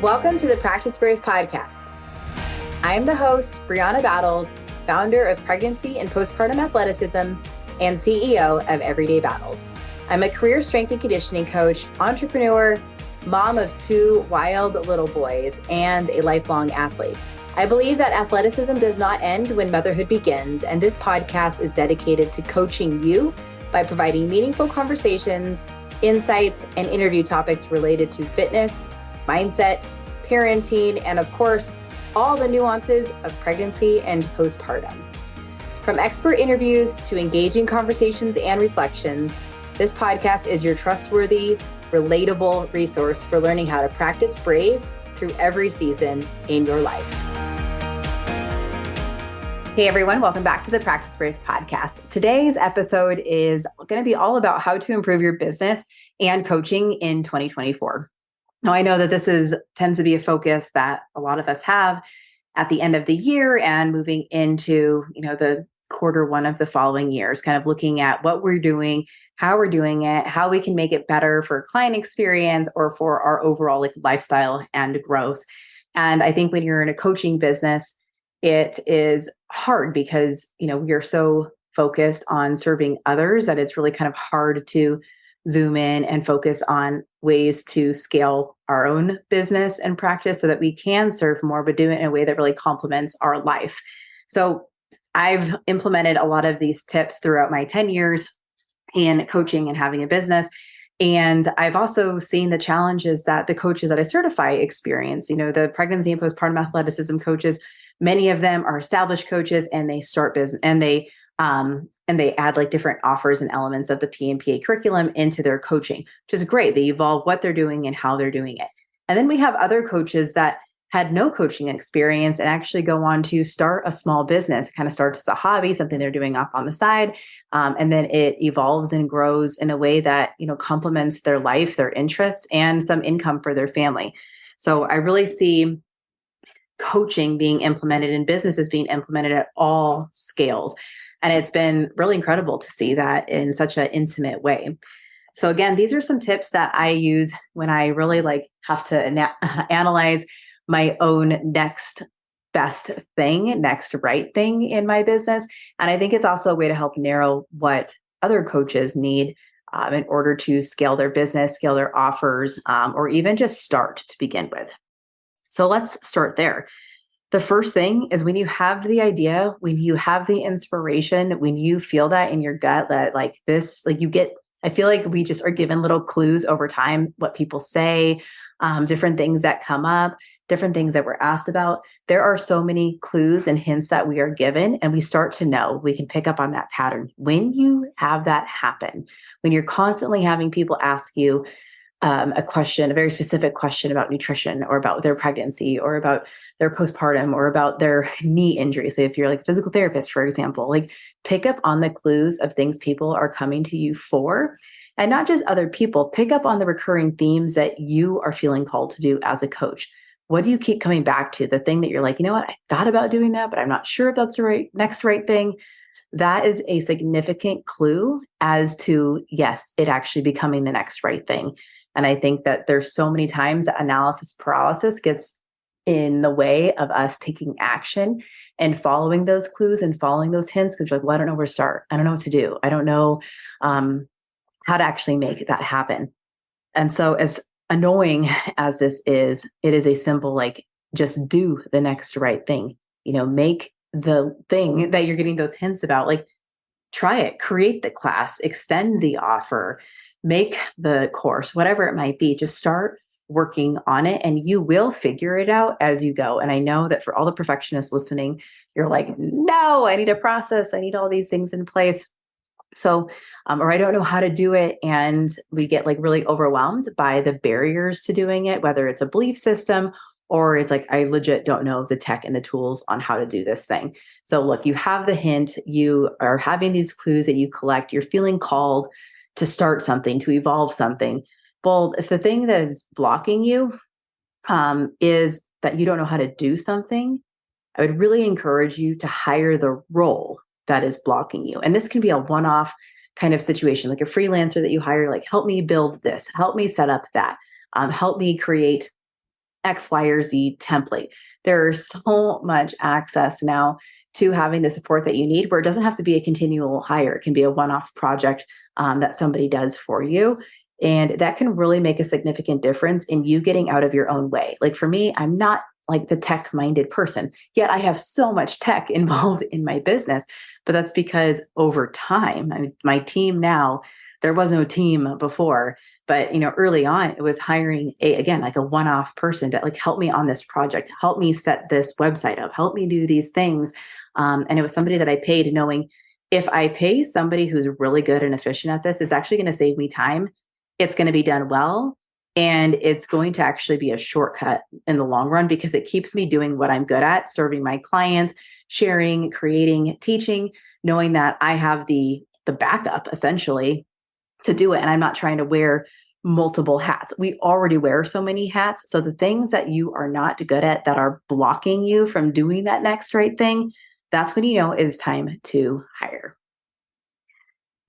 Welcome to the Practice Brave podcast. I'm the host, Brianna Battles, founder of Pregnancy and Postpartum Athleticism and CEO of Everyday Battles. I'm a career strength and conditioning coach, entrepreneur, mom of 2 wild little boys, and a lifelong athlete. I believe that athleticism does not end when motherhood begins, and this podcast is dedicated to coaching you by providing meaningful conversations, insights, and interview topics related to fitness, mindset, parenting, and of course, all the nuances of pregnancy and postpartum. From expert interviews to engaging conversations and reflections, this podcast is your trustworthy, relatable resource for learning how to practice brave through every season in your life. Hey everyone, welcome back to the Practice Brave podcast. Today's episode is going to be all about how to improve your business and coaching in 2024. Now, I know that this tends to be a focus that a lot of us have at the end of the year and moving into, the quarter one of the following years, kind of looking at what we're doing, how we're doing it, how we can make it better for client experience or for our overall lifestyle and growth. And I think when you're in a coaching business, it is hard because, you're so focused on serving others that it's really kind of hard to zoom in and focus on ways to scale our own business and practice so that we can serve more, but do it in a way that really complements our life. So I've implemented a lot of these tips throughout my 10 years in coaching and having a business. And I've also seen the challenges that the coaches that I certify experience. The pregnancy and postpartum athleticism coaches, many of them are established coaches and they start business and they add different offers and elements of the PMPA curriculum into their coaching, which is great. They evolve what they're doing and how they're doing it. And then we have other coaches that had no coaching experience and actually go on to start a small business. It kind of starts as a hobby, something they're doing off on the side. And then it evolves and grows in a way that, complements their life, their interests, and some income for their family. So I really see coaching being implemented and businesses being implemented at all scales. And it's been really incredible to see that in such an intimate way. So again, these are some tips that I use when I really have to analyze my own next best thing, next right thing in my business. And I think it's also a way to help narrow what other coaches need in order to scale their business, scale their offers, or even just start to begin with. So let's start there. The first thing is when you have the idea, when you have the inspiration, when you feel that in your gut that I feel like we just are given little clues over time, what people say, different things that come up, different things that we're asked about. There are so many clues and hints that we are given, and we start to know, we can pick up on that pattern. When you have that happen, when you're constantly having people ask you, a very specific question about nutrition or about their pregnancy or about their postpartum or about their knee injury. So if you're a physical therapist, for example, pick up on the clues of things people are coming to you for, and not just other people. Pick up on the recurring themes that you are feeling called to do as a coach. What do you keep coming back to? The thing that you're I thought about doing that, but I'm not sure if that's the next right thing. That is a significant clue as to, yes, it actually becoming the next right thing. And I think that there's so many times that analysis paralysis gets in the way of us taking action and following those clues and following those hints because you're I don't know where to start. I don't know what to do. I don't know how to actually make that happen. And so as annoying as this is, it is a simple, just do the next right thing. Make the thing that you're getting those hints about, try it, create the class, extend the offer, make the course, whatever it might be. Just start working on it and you will figure it out as you go. And I know that for all the perfectionists listening, you're no, I need a process. I need all these things in place. So, or I don't know how to do it. And we get really overwhelmed by the barriers to doing it, whether it's a belief system or it's I legit don't know the tech and the tools on how to do this thing. So look, you have the hint, you are having these clues that you collect, you're feeling called to start something, to evolve something. Well, if the thing that is blocking you is that you don't know how to do something, I would really encourage you to hire the role that is blocking you. And this can be a one-off kind of situation, like a freelancer that you hire, help me build this, help me set up that, help me create X, Y, or Z template. There's so much access now to having the support that you need, where it doesn't have to be a continual hire. It can be a one-off project that somebody does for you. And that can really make a significant difference in you getting out of your own way. Like for me, I'm not like the tech-minded person, yet I have so much tech involved in my business. But that's because over time, my team now, there was no team before, but early on, it was hiring again, like a one-off person to like help me on this project, help me set this website up, help me do these things. And it was somebody that I paid, knowing if I pay somebody who's really good and efficient at this, it's actually going to save me time. It's going to be done well. And it's going to actually be a shortcut in the long run because it keeps me doing what I'm good at, serving my clients, sharing, creating, teaching, knowing that I have the backup essentially to do it. And I'm not trying to wear multiple hats. We already wear so many hats. So the things that you are not good at that are blocking you from doing that next right thing, that's when you know it is time to hire.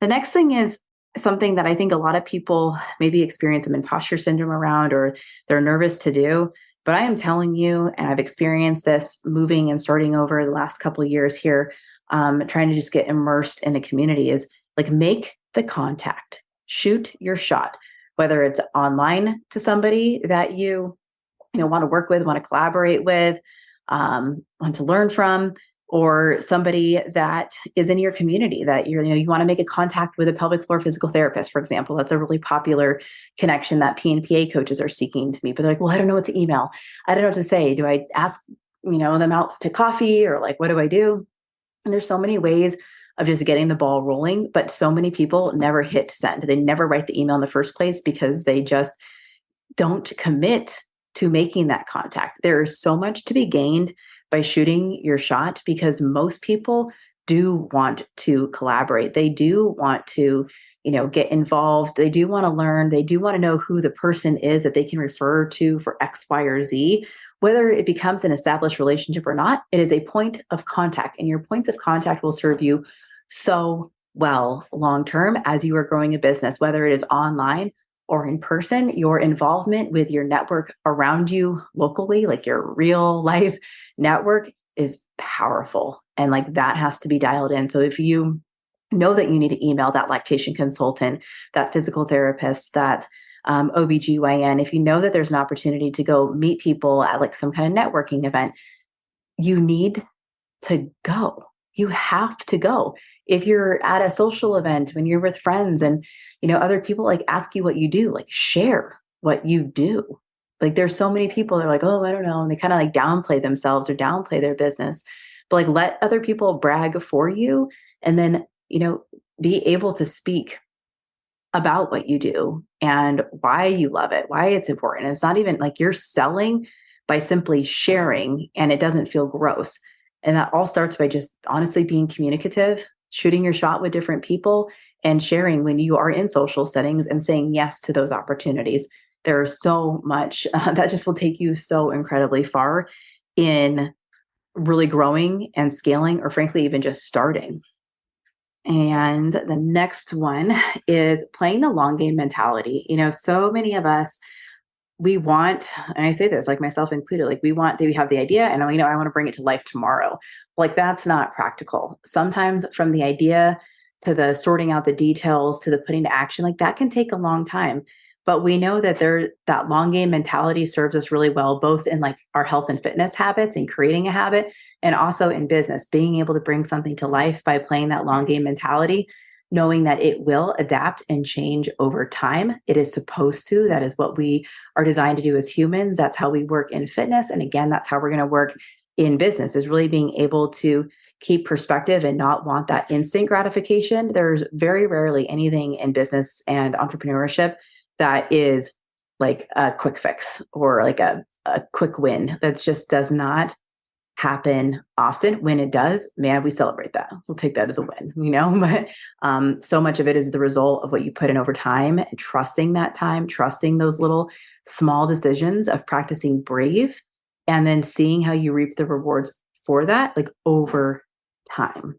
The next thing is something that I think a lot of people maybe experience some imposter syndrome around, or they're nervous to do. But I am telling you, and I've experienced this moving and starting over the last couple of years here, trying to just get immersed in a community, is like make the contact, shoot your shot, whether it's online to somebody that you want to work with, want to collaborate with, want to learn from, or somebody that is in your community that you want to make a contact with a pelvic floor physical therapist, for example. That's a really popular connection that PNPA coaches are seeking to me. But they're like, well, I don't know what to email. I don't know what to say. Do I ask, them out to coffee, or like, what do I do? And there's so many ways of just getting the ball rolling, but so many people never hit send. They never write the email in the first place because they just don't commit to making that contact. There is so much to be gained by shooting your shot because most people do want to collaborate. They do want to, get involved. They do want to learn. They do want to know who the person is that they can refer to for X, Y, or Z. Whether it becomes an established relationship or not, it is a point of contact, and your points of contact will serve you so well long term as you are growing a business, whether it is online or in person. Your involvement with your network around you locally, like your real life network, is powerful. And like that has to be dialed in. So if you know that you need to email that lactation consultant, that physical therapist, that OBGYN, if you know that there's an opportunity to go meet people at like some kind of networking event, you need to go. You have to go. If you're at a social event, when you're with friends and, other people like ask you what you do, like share what you do. Like there's so many people that are like, oh, I don't know. And they kind of like downplay themselves or downplay their business, but like let other people brag for you. And then, be able to speak about what you do and why you love it, why it's important. And it's not even like you're selling by simply sharing, and it doesn't feel gross. And that all starts by just honestly being communicative, shooting your shot with different people, and sharing when you are in social settings and saying yes to those opportunities. There's so much that just will take you so incredibly far in really growing and scaling, or frankly, even just starting. And the next one is playing the long game mentality. So many of us, we want, and I say this like myself included, like we have the idea and I want to bring it to life tomorrow. Like that's not practical. Sometimes from the idea to the sorting out the details to the putting to action, like that can take a long time. But we know that that long game mentality serves us really well, both in like our health and fitness habits and creating a habit, and also in business, being able to bring something to life by playing that long game mentality, knowing that it will adapt and change over time. It is supposed to. That is what we are designed to do as humans. That's how we work in fitness. And again, that's how we're going to work in business, is really being able to keep perspective and not want that instant gratification. There's very rarely anything in business and entrepreneurship that is like a quick fix or like a quick win. That just does not happen often. When it does, man, we celebrate that. We'll take that as a win, but so much of it is the result of what you put in over time, and trusting that time, trusting those little small decisions of practicing brave, and then seeing how you reap the rewards for that, like over time.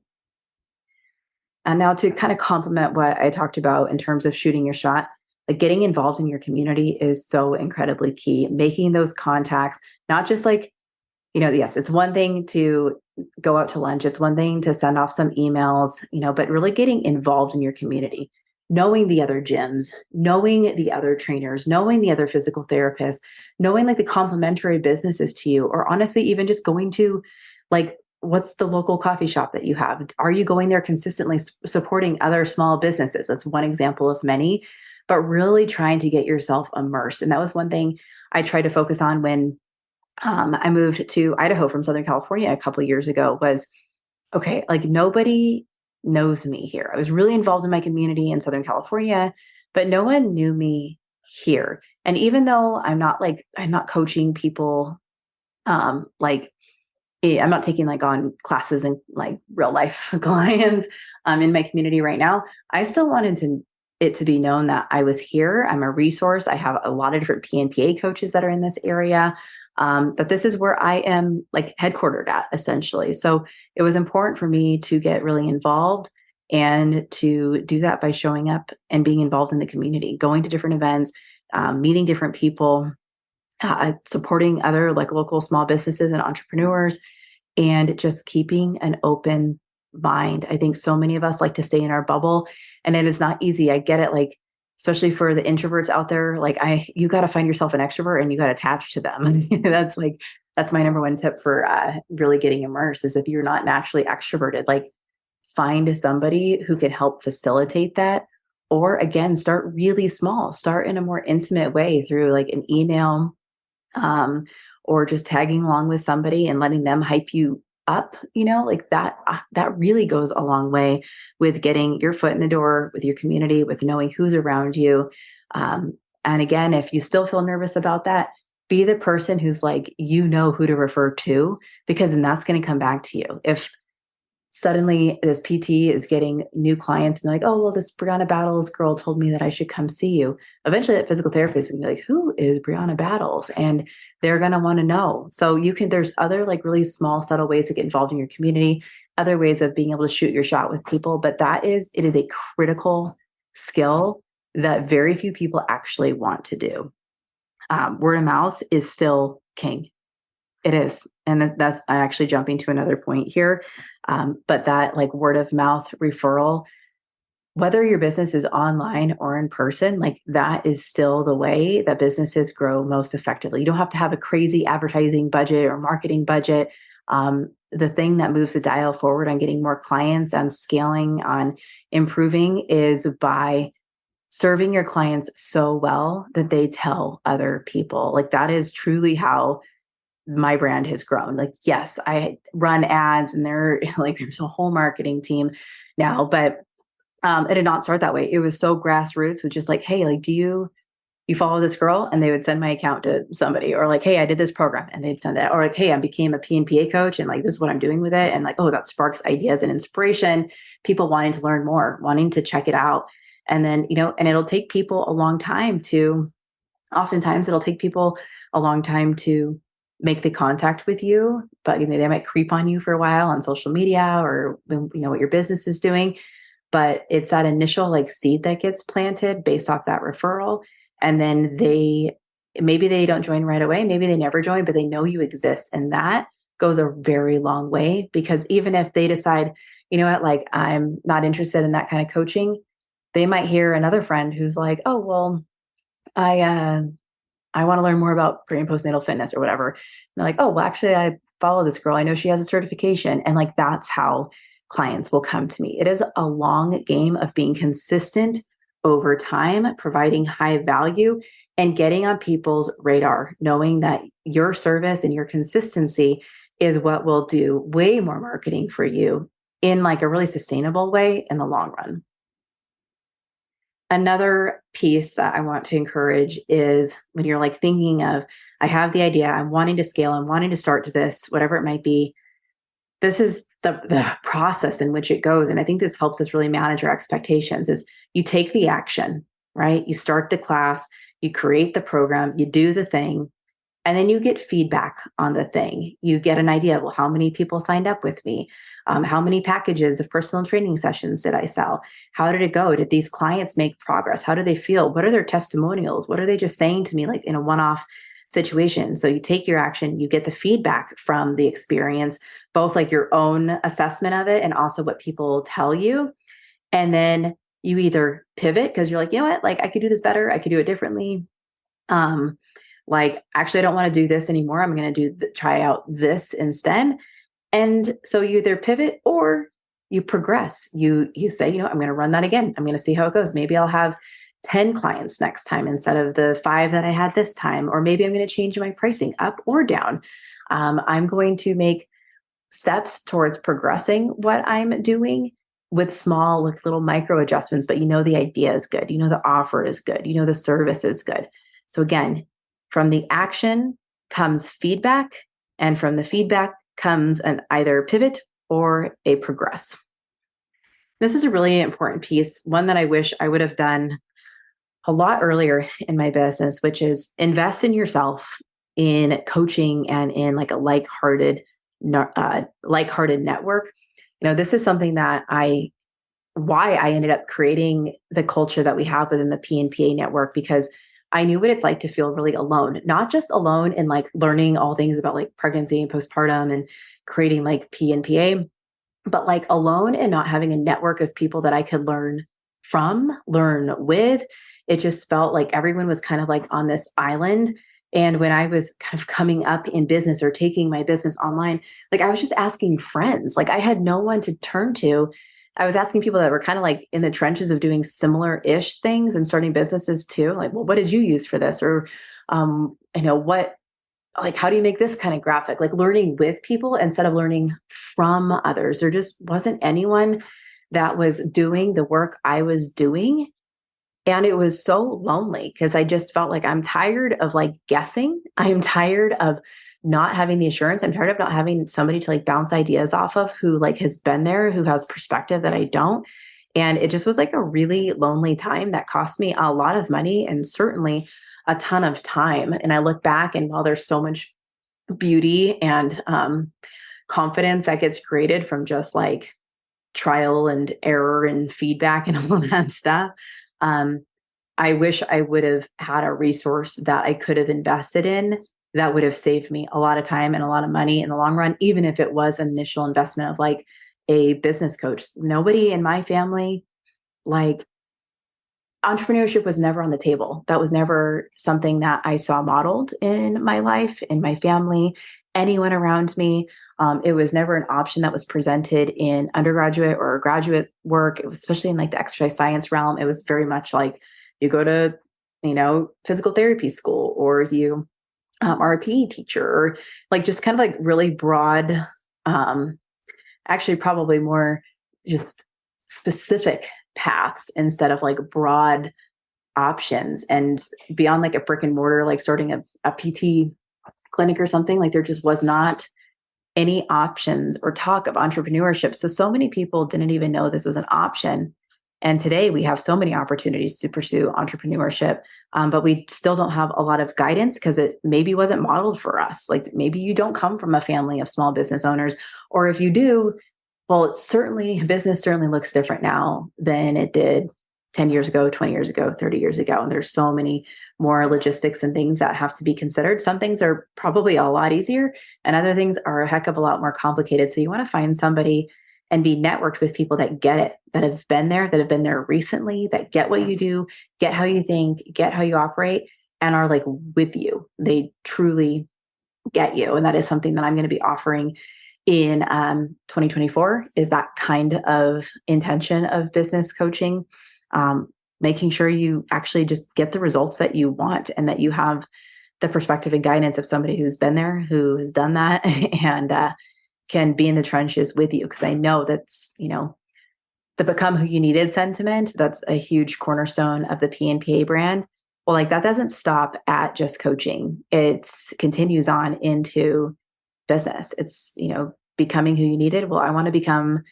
And now to kind of complement what I talked about in terms of shooting your shot, like getting involved in your community is so incredibly key. Making those contacts, not just like, yes, it's one thing to go out to lunch. It's one thing to send off some emails, but really getting involved in your community, knowing the other gyms, knowing the other trainers, knowing the other physical therapists, knowing like the complementary businesses to you, or honestly, even just going to like, what's the local coffee shop that you have? Are you going there consistently supporting other small businesses? That's one example of many, but really trying to get yourself immersed. And that was one thing I tried to focus on when I moved to Idaho from Southern California a couple of years ago. Was okay, like nobody knows me here. I was really involved in my community in Southern California, but no one knew me here. And even though I'm not coaching people, I'm not taking like on classes and like real life clients in my community right now, I still wanted it to be known that I was here. I'm a resource. I have a lot of different PNPA coaches that are in this area. That this is where I am like headquartered at, essentially. So it was important for me to get really involved and to do that by showing up and being involved in the community, going to different events, meeting different people, supporting other like local small businesses and entrepreneurs, and just keeping an open mind. I think so many of us like to stay in our bubble, and it is not easy. I get it. Like, especially for the introverts out there, like you got to find yourself an extrovert and you got to attach to them. That's my number one tip for really getting immersed is if you're not naturally extroverted, like find somebody who can help facilitate that. Or again, start really small, start in a more intimate way through like an email, or just tagging along with somebody and letting them hype you up, like that really goes a long way with getting your foot in the door with your community, with knowing who's around you. And again, if you still feel nervous about that, be the person who's like, who to refer to, because then that's going to come back to you. If suddenly this PT is getting new clients and they're like, oh, well, this Brianna Battles girl told me that I should come see you. Eventually that physical therapist is gonna be like, who is Brianna Battles? And they're going to want to know. So there's other like really small, subtle ways to get involved in your community, other ways of being able to shoot your shot with people. But it is a critical skill that very few people actually want to do. Word of mouth is still king. It is. And that's I'm actually jumping to another point here. But that like word of mouth referral, whether your business is online or in person, like that is still the way that businesses grow most effectively. You don't have to have a crazy advertising budget or marketing budget. The thing that moves the dial forward on getting more clients and scaling, on improving, is by serving your clients so well that they tell other people. Like that is truly how my brand has grown. Like, yes, I run ads and there's a whole marketing team now, but it did not start that way. It was so grassroots with just like, hey, like, do you follow this girl? And they would send my account to somebody, or like, hey, I did this program, and they'd send it, or like, hey, I became a PNPA coach and like, this is what I'm doing with it. And like, oh, that sparks ideas and inspiration, people wanting to learn more, wanting to check it out. And then, and oftentimes it'll take people a long time to make the contact with you, but they might creep on you for a while on social media or what your business is doing. But it's that initial like seed that gets planted based off that referral. And then maybe they don't join right away, maybe they never join, but they know you exist. And that goes a very long way, because even if they decide, like I'm not interested in that kind of coaching, they might hear another friend who's like, oh, well, I want to learn more about pre and postnatal fitness or whatever. And they're like, oh, well, actually, I follow this girl. I know she has a certification. And like, that's how clients will come to me. It is a long game of being consistent over time, providing high value and getting on people's radar, knowing that your service and your consistency is what will do way more marketing for you in like a really sustainable way in the long run. Another piece that I want to encourage is when you're like thinking of, I have the idea, I'm wanting to scale, I'm wanting to start this, whatever it might be. This is the process in which it goes. And I think this helps us really manage our expectations. Is you take the action, right? You start the class, you create the program, you do the thing, And then you get feedback on the thing. You get an idea, well, how many people signed up with me? How many packages of personal training sessions did I sell? How did it go? Did these clients make progress? How do they feel? What are their testimonials? What are they just saying to me, like in a one-off situation? So you take your action, you get the feedback from the experience, both like your own assessment of it and also what people tell you. And then you either pivot because you're like, you know what, like I could do this better. I could do it differently. Like, actually, I don't want to do this anymore. I'm going to try out this instead. And so you either pivot or you progress. You say, I'm going to run that again. I'm going to see how it goes. Maybe I'll have 10 clients next time instead of the 5 that I had this time. Or maybe I'm going to change my pricing up or down. I'm going to make steps towards progressing what I'm doing with small, like little micro adjustments. But the idea is good. The offer is good. The service is good. So again, from the action comes feedback, and from the feedback comes an either pivot or a progress. This is a really important piece, one that I wish I would have done a lot earlier in my business, which is invest in yourself in coaching and in like a like-hearted network. This is something that why I ended up creating the culture that we have within the PNPA network, because I knew what it's like to feel really alone, not just alone in like learning all things about like pregnancy and postpartum and creating like PNPA, but like alone and not having a network of people that I could learn from, learn with. It just felt like everyone was kind of like on this island. And when I was kind of coming up in business or taking my business online, like I was just asking friends, like I had no one to turn to. I was asking people that were kind of like in the trenches of doing similar-ish things and starting businesses too. Like, well, what did you use for this? Or, how do you make this kind of graphic? Like learning with people instead of learning from others. There just wasn't anyone that was doing the work I was doing. And it was so lonely because I just felt like I'm tired of like guessing. I'm tired of not having the assurance. I'm tired of not having somebody to like bounce ideas off of who like has been there, who has perspective that I don't. And it just was like a really lonely time that cost me a lot of money and certainly a ton of time. And I look back, and while there's so much beauty and confidence that gets created from just like trial and error and feedback and all of that stuff, I wish I would have had a resource that I could have invested in that would have saved me a lot of time and a lot of money in the long run, even if it was an initial investment of like a business coach. Nobody in my family, like entrepreneurship was never on the table. That was never something that I saw modeled in my life, in my family, anyone around me. It was never an option that was presented in undergraduate or graduate work. It was, especially in like the exercise science realm, it was very much like you go to, physical therapy school, or you are a PE teacher, or like just kind of like really broad, actually probably more just specific paths instead of like broad options. And beyond like a brick and mortar, like starting a PT clinic or something, like there just was not any options or talk of entrepreneurship. So many people didn't even know this was an option. And today we have so many opportunities to pursue entrepreneurship, but we still don't have a lot of guidance because it maybe wasn't modeled for us. Like maybe you don't come from a family of small business owners, or if you do, well, business certainly looks different now than it did 10 years ago, 20 years ago, 30 years ago. And there's so many more logistics and things that have to be considered. Some things are probably a lot easier and other things are a heck of a lot more complicated. So you want to find somebody and be networked with people that get it, that have been there recently, that get what you do, get how you think, get how you operate, and are like with you. They truly get you. And that is something that I'm going to be offering in 2024, is that kind of intention of business coaching, making sure you actually just get the results that you want and that you have the perspective and guidance of somebody who's been there, who has done that, and can be in the trenches with you. Because I know that's, the become who you needed sentiment, that's a huge cornerstone of the PNPA brand. Well, like that doesn't stop at just coaching. It continues on into business. It's, becoming who you needed. Well, I want to become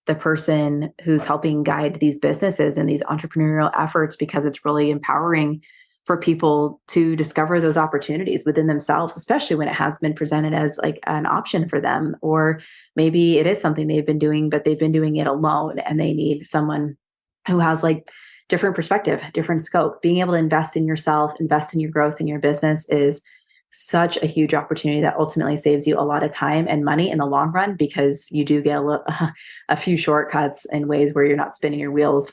the person who's helping guide these businesses and these entrepreneurial efforts because it's really empowering for people to discover those opportunities within themselves, especially when it has been presented as like an option for them. Or maybe it is something they've been doing, but they've been doing it alone and they need someone who has like different perspective, different scope. Being able to invest in yourself, invest in your growth in your business is such a huge opportunity that ultimately saves you a lot of time and money in the long run, because you do get a few shortcuts in ways where you're not spinning your wheels.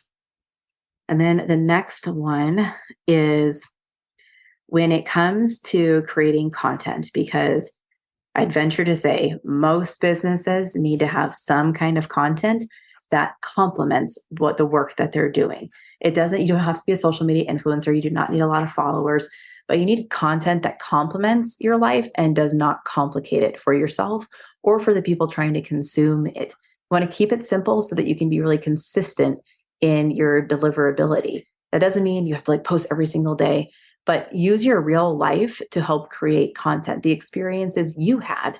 And then the next one is when it comes to creating content, because I'd venture to say most businesses need to have some kind of content that complements what the work that they're doing. You don't have to be a social media influencer. You do not need a lot of followers, but you need content that complements your life and does not complicate it for yourself or for the people trying to consume it. You want to keep it simple so that you can be really consistent in your deliverability. That doesn't mean you have to like post every single day, but use your real life to help create content. The experiences you had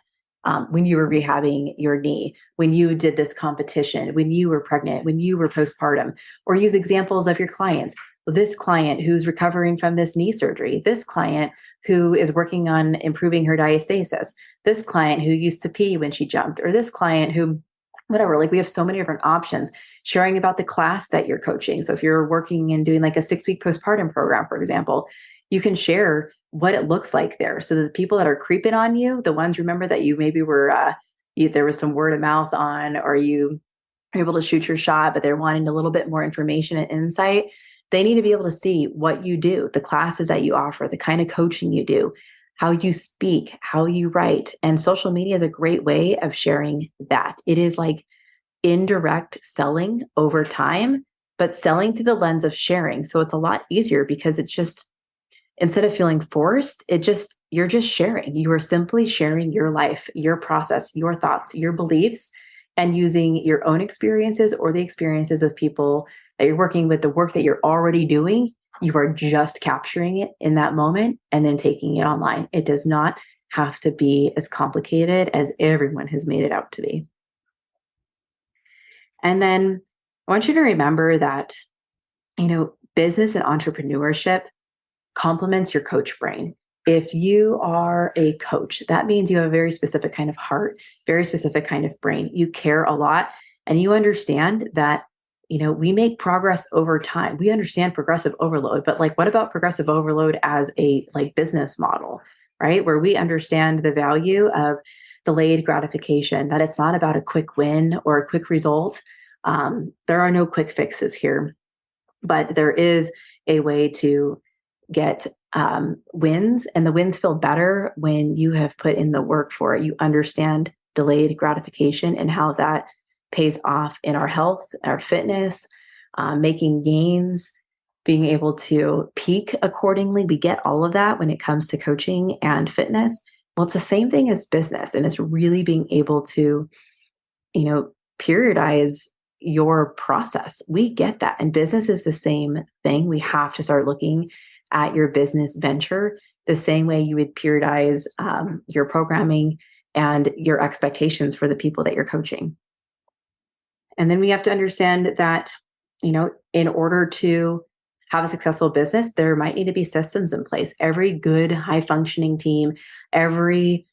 when you were rehabbing your knee, when you did this competition, when you were pregnant, when you were postpartum, or use examples of your clients. This client who's recovering from this knee surgery, this client who is working on improving her diastasis, this client who used to pee when she jumped, or this client who whatever, like we have so many different options. Sharing about the class that you're coaching. So if you're working and doing like a 6-week postpartum program, for example, you can share what it looks like there. So the people that are creeping on you, the ones, remember, that you maybe were, there was some word of mouth on, or you were able to shoot your shot, but they're wanting a little bit more information and insight. They need to be able to see what you do, the classes that you offer, the kind of coaching you do, how you speak, how you write. And social media is a great way of sharing that. It is like indirect selling over time, but selling through the lens of sharing. So it's a lot easier because it's just, instead of feeling forced, you're just sharing. You are simply sharing your life, your process, your thoughts, your beliefs, and using your own experiences or the experiences of people that you're working with, the work that you're already doing. You are just capturing it in that moment and then taking it online. It does not have to be as complicated as everyone has made it out to be. And then I want you to remember that, business and entrepreneurship complements your coach brain. If you are a coach, that means you have a very specific kind of heart, very specific kind of brain. You care a lot, and you understand that, we make progress over time. We understand progressive overload, but like, what about progressive overload as a like business model, right? Where we understand the value of delayed gratification, that it's not about a quick win or a quick result. There are no quick fixes here, but there is a way to get wins, and the wins feel better when you have put in the work for it. You understand delayed gratification and how that pays off in our health, our fitness, making gains, being able to peak accordingly. We get all of that when it comes to coaching and fitness. Well, it's the same thing as business, and it's really being able to, periodize your process. We get that. And business is the same thing. We have to start looking at your business venture the same way you would periodize your programming and your expectations for the people that you're coaching. And then we have to understand that, in order to have a successful business, there might need to be systems in place. Every good, high functioning team, every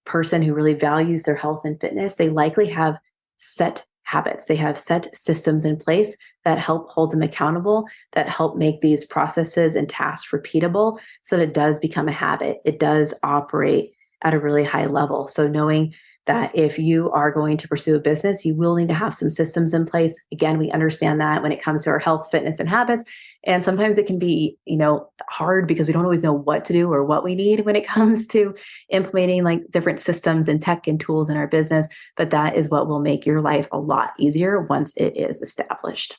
person who really values their health and fitness, they likely have set habits. They have set systems in place that help hold them accountable, that help make these processes and tasks repeatable so that it does become a habit. It does operate at a really high level. So knowing that if you are going to pursue a business, you will need to have some systems in place. Again, we understand that when it comes to our health, fitness, and habits. And sometimes it can be, hard because we don't always know what to do or what we need when it comes to implementing like different systems and tech and tools in our business. But that is what will make your life a lot easier once it is established.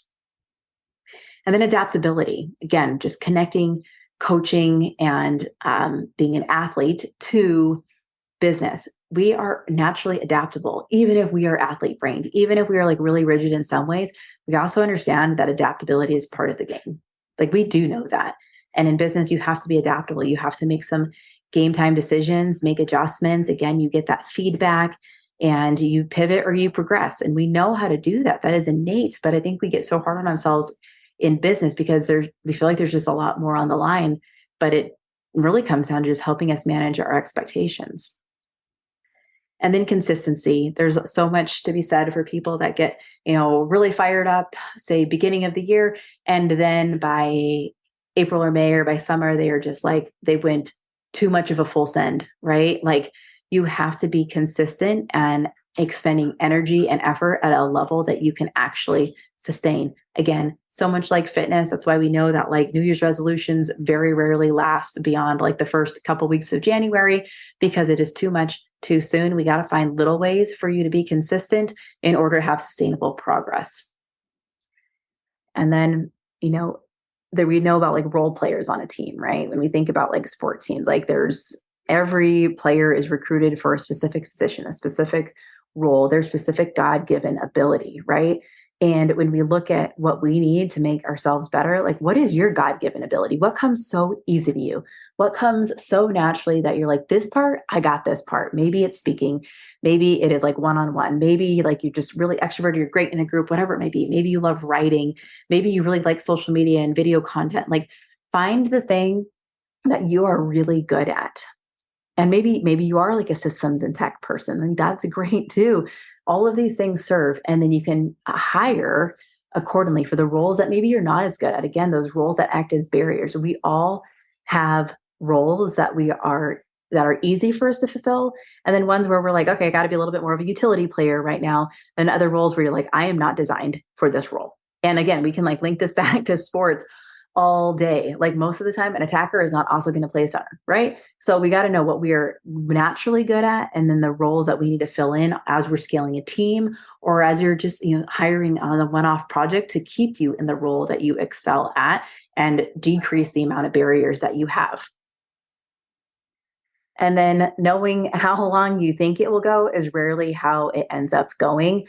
And then adaptability, again, just connecting coaching and being an athlete to business. We are naturally adaptable, even if we are athlete brained, even if we are like really rigid in some ways. We also understand that adaptability is part of the game. Like we do know that. And in business, you have to be adaptable. You have to make some game time decisions, make adjustments. Again, you get that feedback and you pivot or you progress. And we know how to do that. That is innate. But I think we get so hard on ourselves in business because we feel like there's just a lot more on the line, but it really comes down to just helping us manage our expectations. And then consistency. There's so much to be said for people that get, really fired up, say beginning of the year, and then by April or May or by summer, they are just like, they went too much of a full send, right? Like you have to be consistent and expending energy and effort at a level that you can actually sustain. Again, so much like fitness. That's why we know that like New Year's resolutions very rarely last beyond like the first couple weeks of January because it is too much too soon. We got to find little ways for you to be consistent in order to have sustainable progress. And then, that we know about like role players on a team, right? When we think about like sports teams, like every player is recruited for a specific position, a specific role, their specific God-given ability, right? And when we look at what we need to make ourselves better, like what is your God-given ability? What comes so easy to you? What comes so naturally that you're like, this part, I got this part. Maybe it's speaking. Maybe it is like one-on-one. Maybe like you're just really extroverted, you're great in a group, whatever it may be. Maybe you love writing. Maybe you really like social media and video content. Like find the thing that you are really good at. And maybe you are like a systems and tech person, and that's great too. All of these things serve, and then you can hire accordingly for the roles that maybe you're not as good at. Again, those roles that act as barriers. We all have roles that are easy for us to fulfill, and then ones where we're like, okay, I got to be a little bit more of a utility player right now, and other roles where you're like, I am not designed for this role. And again, we can like link this back to sports all day. Like most of the time, an attacker is not also going to play center, right? So we got to know what we are naturally good at, and then the roles that we need to fill in as we're scaling a team, or as you're just hiring on a one-off project to keep you in the role that you excel at and decrease the amount of barriers that you have. And then knowing how long you think it will go is rarely how it ends up going.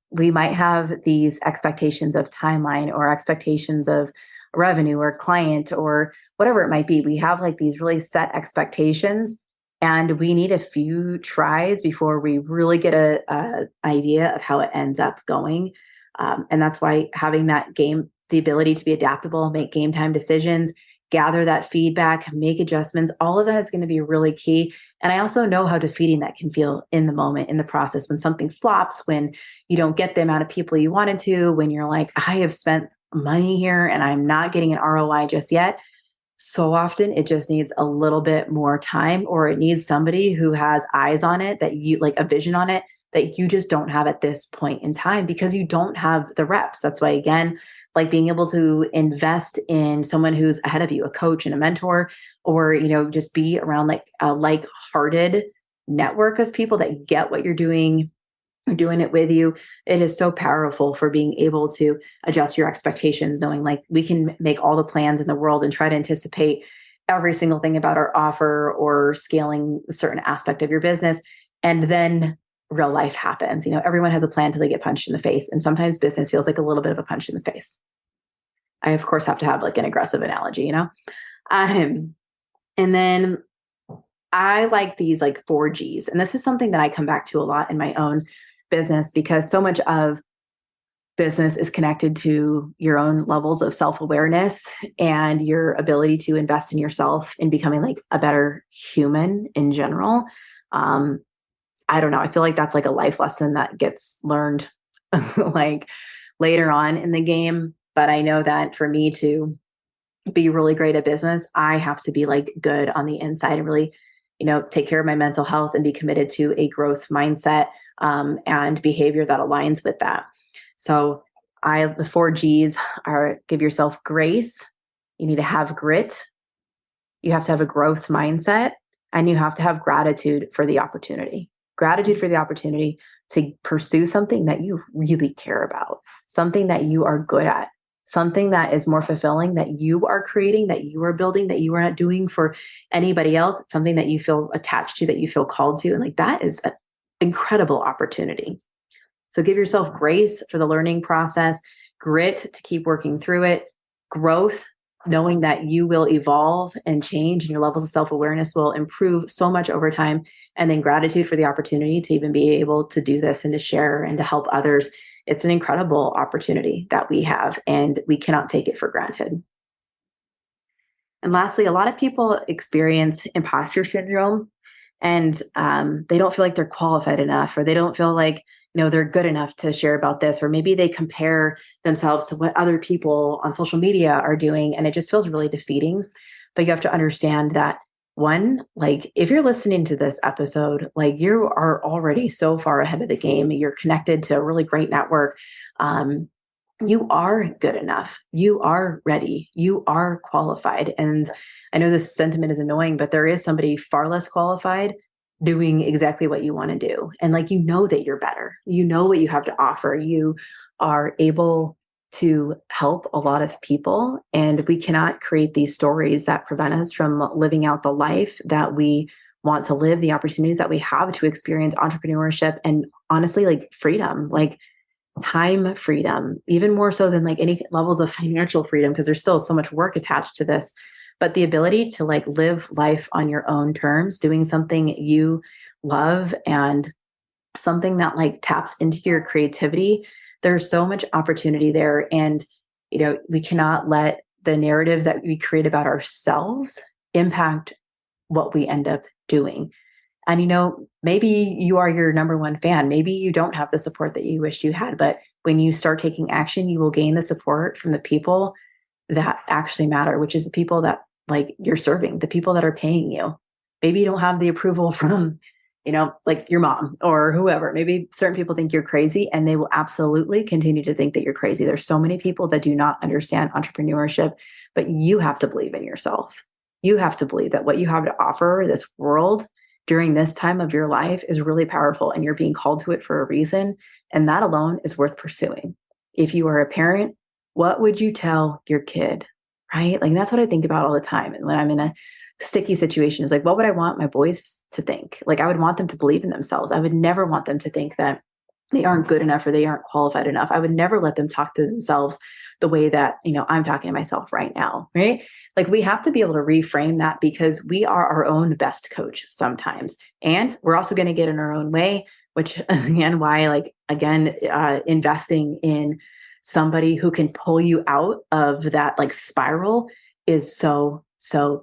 We might have these expectations of timeline or expectations of revenue or client or whatever it might be. We have like these really set expectations, and we need a few tries before we really get a idea of how it ends up going. And that's why having the ability to be adaptable, make game time decisions, gather that feedback, make adjustments, all of that is going to be really key. And I also know how defeating that can feel in the moment, in the process, when something flops, when you don't get the amount of people you wanted to, when you're like, I have spent money here and I'm not getting an ROI just yet. So often it just needs a little bit more time, or it needs somebody who has eyes on it, that you like a vision on it that you just don't have at this point in time because you don't have the reps. That's why, again, like being able to invest in someone who's ahead of you, a coach and a mentor, or, just be around like a like-hearted network of people that get what you're doing, are doing it with you. It is so powerful for being able to adjust your expectations, knowing like we can make all the plans in the world and try to anticipate every single thing about our offer or scaling a certain aspect of your business. And then real life happens. Everyone has a plan till they get punched in the face. And sometimes business feels like a little bit of a punch in the face. I, of course, have to have like an aggressive analogy, and then I like these like 4Gs. And this is something that I come back to a lot in my own business, because so much of business is connected to your own levels of self-awareness and your ability to invest in yourself in becoming like a better human in general. I don't know. I feel like that's like a life lesson that gets learned like later on in the game. But I know that for me to be really great at business, I have to be like good on the inside and really, take care of my mental health and be committed to a growth mindset and behavior that aligns with that. So the 4Gs are: give yourself grace. You need to have grit. You have to have a growth mindset, and you have to have gratitude for the opportunity. Gratitude for the opportunity to pursue something that you really care about, something that you are good at, something that is more fulfilling, that you are creating, that you are building, that you are not doing for anybody else. It's something that you feel attached to, that you feel called to. And like that is an incredible opportunity. So give yourself grace for the learning process, grit to keep working through it, growth, knowing that you will evolve and change and your levels of self-awareness will improve so much over time. And then gratitude for the opportunity to even be able to do this and to share and to help others it's an incredible opportunity that we have, and we cannot take it for granted. And lastly, a lot of people experience imposter syndrome, and they don't feel like they're qualified enough, or they don't feel like, they're good enough to share about this, or maybe they compare themselves to what other people on social media are doing, and it just feels really defeating. But you have to understand that, one, like, if you're listening to this episode, like, you are already so far ahead of the game. You're connected to a really great network. You are good enough. You are ready. You are qualified. And I know this sentiment is annoying, but there is somebody far less qualified doing exactly what you want to do. And like, that you're better. You know what you have to offer. You are able to help a lot of people. And we cannot create these stories that prevent us from living out the life that we want to live, the opportunities that we have to experience entrepreneurship, and honestly, like, freedom, like time freedom, even more so than like any levels of financial freedom, because there's still so much work attached to this. But the ability to like live life on your own terms, doing something you love and something that like taps into your creativity, there's so much opportunity there. And, we cannot let the narratives that we create about ourselves impact what we end up doing. And, maybe you are your number one fan. Maybe you don't have the support that you wish you had. But when you start taking action, you will gain the support from the people that actually matter, which is the people that like you're serving, the people that are paying you. Maybe you don't have the approval from, like your mom or whoever. Maybe certain people think you're crazy, and they will absolutely continue to think that you're crazy. There's so many people that do not understand entrepreneurship, but you have to believe in yourself. You have to believe that what you have to offer this world during this time of your life is really powerful, and you're being called to it for a reason. And that alone is worth pursuing. If you are a parent, what would you tell your kid, right? Like, that's what I think about all the time. And when I'm in a sticky situation, is like, what would I want my boys to think? Like, I would want them to believe in themselves. I would never want them to think that they aren't good enough or they aren't qualified enough. I would never let them talk to themselves the way that, I'm talking to myself right now, right? Like, we have to be able to reframe that, because we are our own best coach sometimes. And we're also going to get in our own way, which again, why, like, investing in somebody who can pull you out of that like spiral is so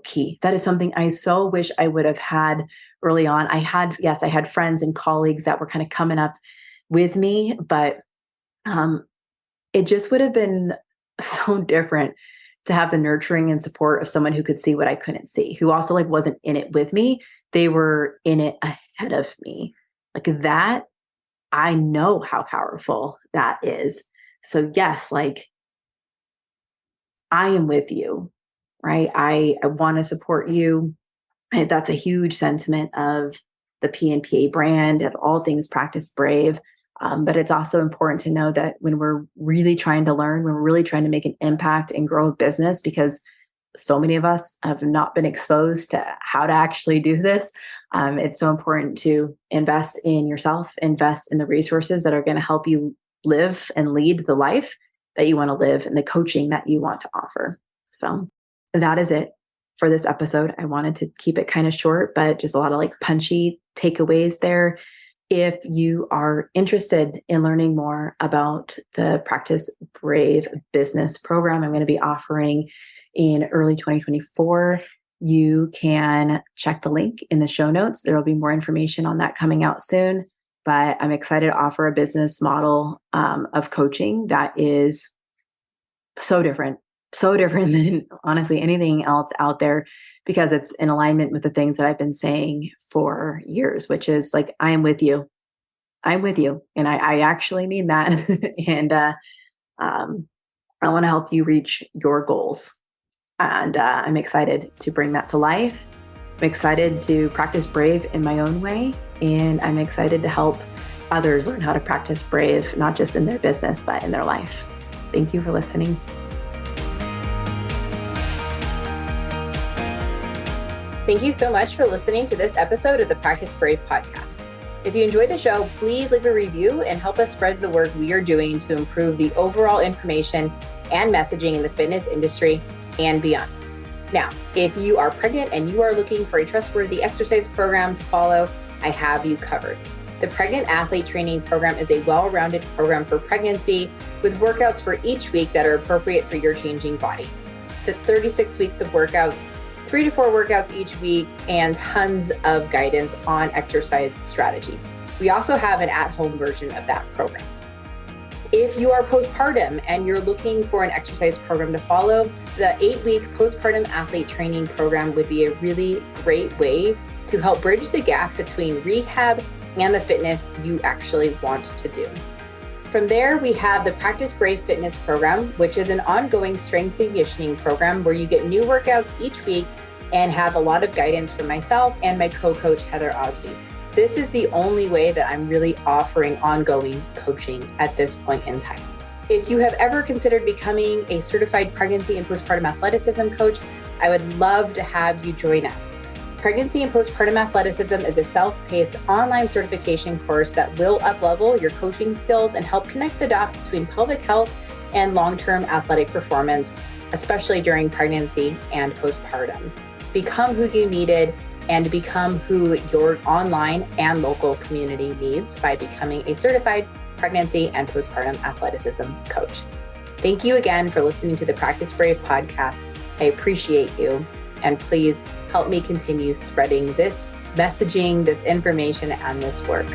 key. That is something I so wish I would have had early on. I had friends and colleagues that were kind of coming up with me, but it just would have been so different to have the nurturing and support of someone who could see what I couldn't see, who also like wasn't in it with me. They were in it ahead of me. Like, that, I know how powerful that is. So yes, like, I am with you, right? I want to support you. And that's a huge sentiment of the PNPA brand, of all things Practice Brave. But it's also important to know that when we're really trying to learn, when we're really trying to make an impact and grow a business, because so many of us have not been exposed to how to actually do this, it's so important to invest in yourself, invest in the resources that are going to help you live and lead the life that you want to live, and the coaching that you want to offer. So that is it for this episode. I wanted to keep it kind of short, but just a lot of like punchy takeaways there. If you are interested in learning more about the Practice Brave business program I'm going to be offering in early 2024, you can check the link in the show notes. There will be more information on that coming out soon. But I'm excited to offer a business model of coaching that is so different than honestly anything else out there, because it's in alignment with the things that I've been saying for years, which is like, I am with you. I'm with you. And I actually mean that. And I want to help you reach your goals. And I'm excited to bring that to life. I'm excited to practice brave in my own way. And I'm excited to help others learn how to practice brave, not just in their business, but in their life. Thank you for listening. Thank you so much for listening to this episode of the Practice Brave podcast. If you enjoyed the show, please leave a review and help us spread the work we are doing to improve the overall information and messaging in the fitness industry and beyond. Now, if you are pregnant and you are looking for a trustworthy exercise program to follow, I have you covered. The Pregnant Athlete Training Program is a well-rounded program for pregnancy with workouts for each week that are appropriate for your changing body. That's 36 weeks of workouts, 3 to 4 workouts each week, and tons of guidance on exercise strategy. We also have an at-home version of that program. If you are postpartum and you're looking for an exercise program to follow, the 8-week Postpartum Athlete Training Program would be a really great way to help bridge the gap between rehab and the fitness you actually want to do. From there, we have the Practice Brave Fitness Program, which is an ongoing strength and conditioning program where you get new workouts each week and have a lot of guidance from myself and my co-coach, Heather Osby. This is the only way that I'm really offering ongoing coaching at this point in time. If you have ever considered becoming a certified pregnancy and postpartum athleticism coach, I would love to have you join us. Pregnancy and Postpartum Athleticism is a self-paced online certification course that will up-level your coaching skills and help connect the dots between pelvic health and long-term athletic performance, especially during pregnancy and postpartum. Become who you needed and become who your online and local community needs by becoming a certified pregnancy and postpartum athleticism coach. Thank you again for listening to the Practice Brave podcast. I appreciate you, and please help me continue spreading this messaging, this information, and this work.